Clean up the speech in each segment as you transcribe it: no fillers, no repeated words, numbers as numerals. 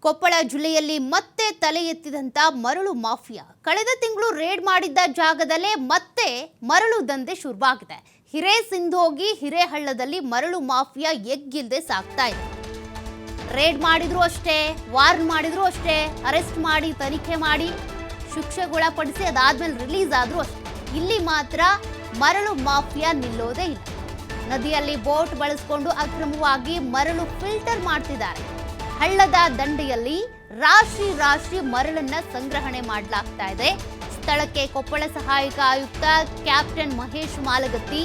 ಕೊಪ್ಪಳ ಜಿಲ್ಲೆಯಲ್ಲಿ ಮತ್ತೆ ತಲೆ ಎತ್ತಿದಂತ ಮರಳು ಮಾಫಿಯಾ ಕಳೆದ ತಿಂಗಳು ರೇಡ್ ಮಾಡಿದ್ದ ಜಾಗದಲ್ಲೇ ಮತ್ತೆ ಮರಳು ದಂಧೆ ಶುರುವಾಗಿದೆ. ಹಿರೇಸಿಂಧೋಗಿ ಹಿರೇಹಳ್ಳದಲ್ಲಿ ಮರಳು ಮಾಫಿಯಾ ಎಗ್ಗಿಲ್ದೆ ಸಾಗ್ತಾ ಇದೆ. ರೇಡ್ ಮಾಡಿದ್ರು ಅಷ್ಟೇ, ವಾರ್ನ್ ಮಾಡಿದ್ರು ಅಷ್ಟೇ, ಅರೆಸ್ಟ್ ಮಾಡಿ ತನಿಖೆ ಮಾಡಿ ಶಿಕ್ಷೆಗೊಳಪಡಿಸಿ ಅದಾದ್ಮೇಲೆ ರಿಲೀಸ್ ಆದ್ರೂ ಅಷ್ಟೇ. ಇಲ್ಲಿ ಮಾತ್ರ ಮರಳು ಮಾಫಿಯಾ ನಿಲ್ಲೋದೇ ಇಲ್ಲ. ನದಿಯಲ್ಲಿ ಬೋಟ್ ಬಳಸಿಕೊಂಡು ಅಕ್ರಮವಾಗಿ ಮರಳು ಫಿಲ್ಟರ್ ಮಾಡ್ತಿದ್ದಾರೆ. ಹಳ್ಳದ ದಂಡೆಯಲ್ಲಿ ರಾಶಿ ರಾಶಿ ಮರಳನ್ನ ಸಂಗ್ರಹಣೆ ಮಾಡಲಾಗ್ತಾ ಇದೆ. ಸ್ಥಳಕ್ಕೆ ಕೊಪ್ಪಳ ಸಹಾಯಕ ಆಯುಕ್ತ ಕ್ಯಾಪ್ಟನ್ ಮಹೇಶ್ ಮಾಲಗತ್ತಿ,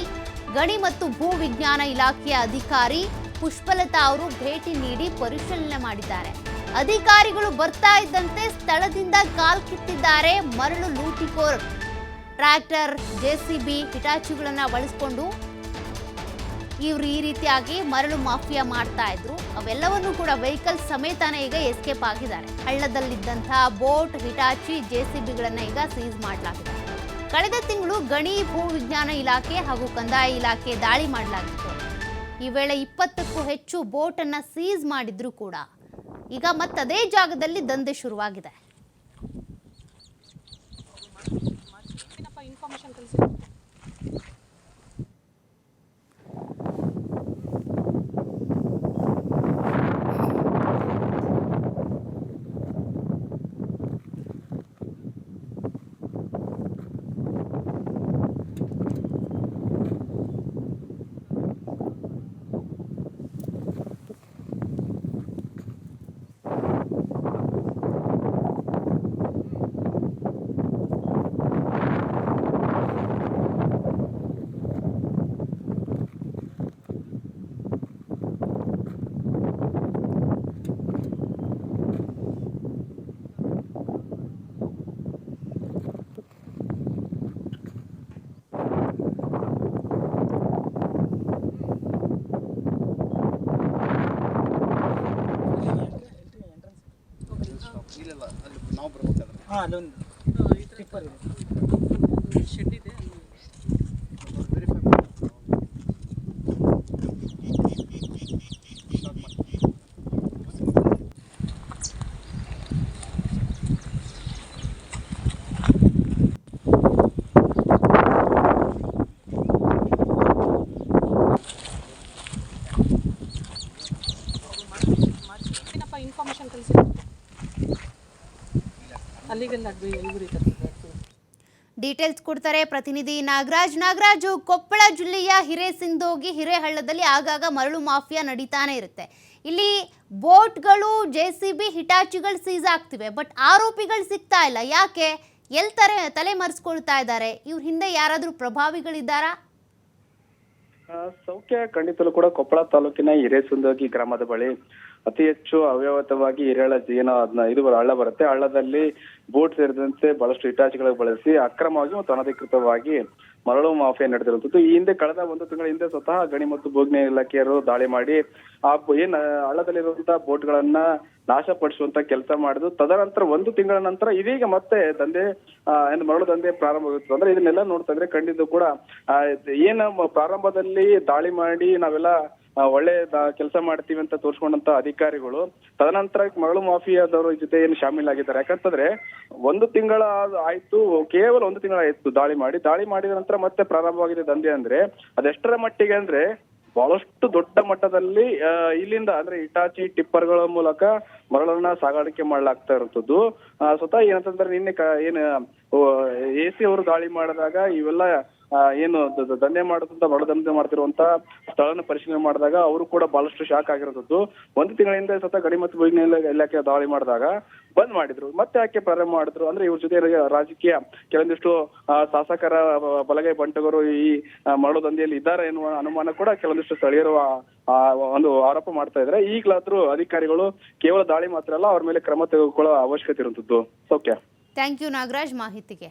ಗಣಿ ಮತ್ತು ಭೂ ವಿಜ್ಞಾನ ಇಲಾಖೆಯ ಅಧಿಕಾರಿ ಪುಷ್ಪಲತಾ ಅವರು ಭೇಟಿ ನೀಡಿ ಪರಿಶೀಲನೆ ಮಾಡಿದ್ದಾರೆ. ಅಧಿಕಾರಿಗಳು ಬರ್ತಾ ಇದ್ದಂತೆ ಸ್ಥಳದಿಂದ ಕಾಲ್ಕಿತ್ತಿದ್ದಾರೆ ಮರಳು ಲೂಟಿಕೋರರು. ಟ್ರ್ಯಾಕ್ಟರ್, ಜೆಸಿಬಿ, ಹಿಟಾಚಿಗಳನ್ನ ಬಳಸಿಕೊಂಡು ಇವರು ಈ ರೀತಿಯಾಗಿ ಮರಳು ಮಾಫಿಯಾ ಮಾಡ್ತಾ ಇದ್ರು. ಅವೆಲ್ಲವನ್ನೂ ಕೂಡ ವೆಹಿಕಲ್ ಸಮೇತನೇ ಈಗ ಎಸ್ಕೇಪ್ ಆಗಿದ್ದಾರೆ. ಹಳ್ಳದಲ್ಲಿದ್ದಂತಹ ಬೋಟ್, ಹಿಟಾಚಿ, ಜೆಸಿಬಿಗಳನ್ನ ಈಗ ಸೀಸ್ ಮಾಡಲಾಗಿದೆ. ಕಳೆದ ತಿಂಗಳು ಗಣಿ, ಭೂ ವಿಜ್ಞಾನ ಇಲಾಖೆ ಹಾಗೂ ಕಂದಾಯ ಇಲಾಖೆ ದಾಳಿ ಮಾಡಲಾಗಿತ್ತು. ಈ ವೇಳೆ 20ಕ್ಕೂ ಹೆಚ್ಚು ಬೋಟ್ ಅನ್ನ ಸೀಸ್ ಮಾಡಿದ್ರು ಕೂಡ ಈಗ ಮತ್ತದೇ ಜಾಗದಲ್ಲಿ ದಂಧೆ ಶುರುವಾಗಿದೆ. ಅಲ್ಲೊಂದು ಟಿಪ್ಪರ್ ಇದೆ, ಶೆಡ್ ಇದೆ. ಇನ್ಫಾರ್ಮೇಶನ್ ಕಳಿಸಿ ಡೀಟೇಲ್ಸ್ ಕೊಡ್ತಾರೆ ಪ್ರತಿನಿಧಿ ನಾಗರಾಜು. ಕೊಪ್ಪಳ ಜಿಲ್ಲೆಯ ಹಿರೇಸಿಂಧೋಗಿ ಹಿರೇಹಳ್ಳದಲ್ಲಿ ಆಗಾಗ ಮರಳು ಮಾಫಿಯಾ ನಡೀತಾನೆ ಇರುತ್ತೆ. ಇಲ್ಲಿ ಬೋಟ್ಗಳು, ಜೆಸಿಬಿ, ಹಿಟಾಚಿಗಳು ಸೀಸ್ ಆಗ್ತಿವೆ. ಬಟ್ ಆರೋಪಿಗಳು ಸಿಗ್ತಾ ಇಲ್ಲ. ಯಾಕೆ? ತಲೆ ಮರೆಸ್ಕೊಳ್ತಾ ಇದ್ದಾರೆ? ಇವ್ರ ಹಿಂದೆ ಯಾರಾದ್ರೂ ಪ್ರಭಾವಿಗಳಿದ್ದಾರಾ? ಸೌಖ್ಯ ಖಂಡಿತಲೂ ಕೂಡ ಕೊಪ್ಪಳ ತಾಲೂಕಿನ ಹಿರೇಸಿಂಧೋಗಿ ಗ್ರಾಮದ ಬಳಿ ಅತಿ ಹೆಚ್ಚು ಅವ್ಯವಹಿತವಾಗಿ ಹಿರೇಹಳ್ಳ ಇದು ಹಳ್ಳ ಬರುತ್ತೆ. ಹಳ್ಳದಲ್ಲಿ ಬೋಟ್ ಸೇರಿದಂತೆ ಬಹಳಷ್ಟು ಹಿಟಾಚಿಗಳು ಬಳಸಿ ಅಕ್ರಮವಾಗಿ ಮತ್ತು ಅನಧಿಕೃತವಾಗಿ ಮರಳು ಮಾಫಿಯಾ ನಡೆದಿರುವಂತದ್ದು. ಈ ಹಿಂದೆ ಕಳೆದ 1 ತಿಂಗಳ ಹಿಂದೆ ಸ್ವತಃ ಗಣಿ ಮತ್ತು ಭೂವಿಜ್ಞಾನ ಇಲಾಖೆಯರು ದಾಳಿ ಮಾಡಿ ಏನ್ ಹಳ್ಳದಲ್ಲಿರುವಂತಹ ಬೋಟ್ಗಳನ್ನ ನಾಶಪಡಿಸುವಂತ ಕೆಲಸ ಮಾಡಿದ್ರು. ತದನಂತರ 1 ತಿಂಗಳ ನಂತರ ಇದೀಗ ಮತ್ತೆ ದಂಧೆ ಮರಳು ದಂಧೆ ಪ್ರಾರಂಭವಾಗುತ್ತೆ. ಅಂದ್ರೆ ಇದನ್ನೆಲ್ಲ ನೋಡ್ತಾ ಇದ್ರೆ ಖಂಡಿತ ಕೂಡ ಪ್ರಾರಂಭದಲ್ಲಿ ದಾಳಿ ಮಾಡಿ ನಾವೆಲ್ಲ ಒಳ್ಳೆ ಕೆಲಸ ಮಾಡ್ತೀವಿ ಅಂತ ತೋರಿಸ್ಕೊಂಡಂತ ಅಧಿಕಾರಿಗಳು ತದನಂತರ ಮರಳು ಮಾಫಿಯಾದವರು ಜೊತೆ ಏನು ಶಾಮೀಲಾಗಿದ್ದಾರೆ. ಯಾಕಂತಂದ್ರೆ 1 ತಿಂಗಳ ಆಯ್ತು, ಕೇವಲ 1 ತಿಂಗಳ ಆಯ್ತು ದಾಳಿ ಮಾಡಿದ ನಂತರ ಮತ್ತೆ ಪ್ರಾರಂಭವಾಗಿದೆ ದಂಧೆ. ಅಂದ್ರೆ ಅದೆಷ್ಟರ ಮಟ್ಟಿಗೆ ಅಂದ್ರೆ ಬಹಳಷ್ಟು ದೊಡ್ಡ ಮಟ್ಟದಲ್ಲಿ ಇಲ್ಲಿಂದ ಅಂದ್ರೆ ಹಿಟಾಚಿ, ಟಿಪ್ಪರ್ಗಳ ಮೂಲಕ ಮರಳನ್ನ ಸಾಗಾಣಿಕೆ ಮಾಡ್ಲಾಗ್ತಾ ಇರುವಂತದ್ದು. ಸ್ವತಃ ಏನಂತಂದ್ರೆ ನಿನ್ನೆ AC ಅವರು ದಾಳಿ ಮಾಡಿದಾಗ ಇವೆಲ್ಲ ಏನು ದಂಧೆ ಮಾಡುವಂತ ಮರಳು ದಂಧೆ ಮಾಡ್ತಿರುವಂತ ಸ್ಥಳನ ಪರಿಶೀಲನೆ ಮಾಡಿದಾಗ ಅವರು ಕೂಡ ಬಹಳಷ್ಟು ಶಾಕ್ ಆಗಿರುವಂತದ್ದು. 1 ತಿಂಗಳ ಹಿಂದೆ ಸ್ವತಃ ಗಣಿ ಮತ್ತು ಭೂವಿಜ್ಞಾನ ಇಲಾಖೆ ದಾಳಿ ಮಾಡಿದಾಗ ಬಂದ್ ಮಾಡಿದ್ರು, ಮತ್ತೆ ಯಾಕೆ ಪ್ರಾರಂಭ ಮಾಡಿದ್ರು ಅಂದ್ರೆ ಇವ್ರ ಜೊತೆ ರಾಜಕೀಯ ಕೆಲವೊಂದಿಷ್ಟು ಶಾಸಕರ ಬಲಗೈ ಬಂಟಗರು ಈ ಮರಳು ದಂಧೆಯಲ್ಲಿ ಇದ್ದಾರೆ ಎನ್ನುವ ಅನುಮಾನ ಕೂಡ ಕೆಲವೊಂದಿಷ್ಟು ಸ್ಥಳೀಯರು ಒಂದು ಆರೋಪ ಮಾಡ್ತಾ ಇದ್ದಾರೆ. ಈಗಲಾದ್ರೂ ಅಧಿಕಾರಿಗಳು ಕೇವಲ ದಾಳಿ ಮಾತ್ರ ಅಲ್ಲ, ಅವ್ರ ಮೇಲೆ ಕ್ರಮ ತೆಗೆದುಕೊಳ್ಳೋ ಅವಶ್ಯಕತೆ ಇರುವಂತದ್ದು. ಸೌಖ್ಯ. ಥ್ಯಾಂಕ್ ಯು ನಾಗರಾಜ್ ಮಾಹಿತಿಗೆ.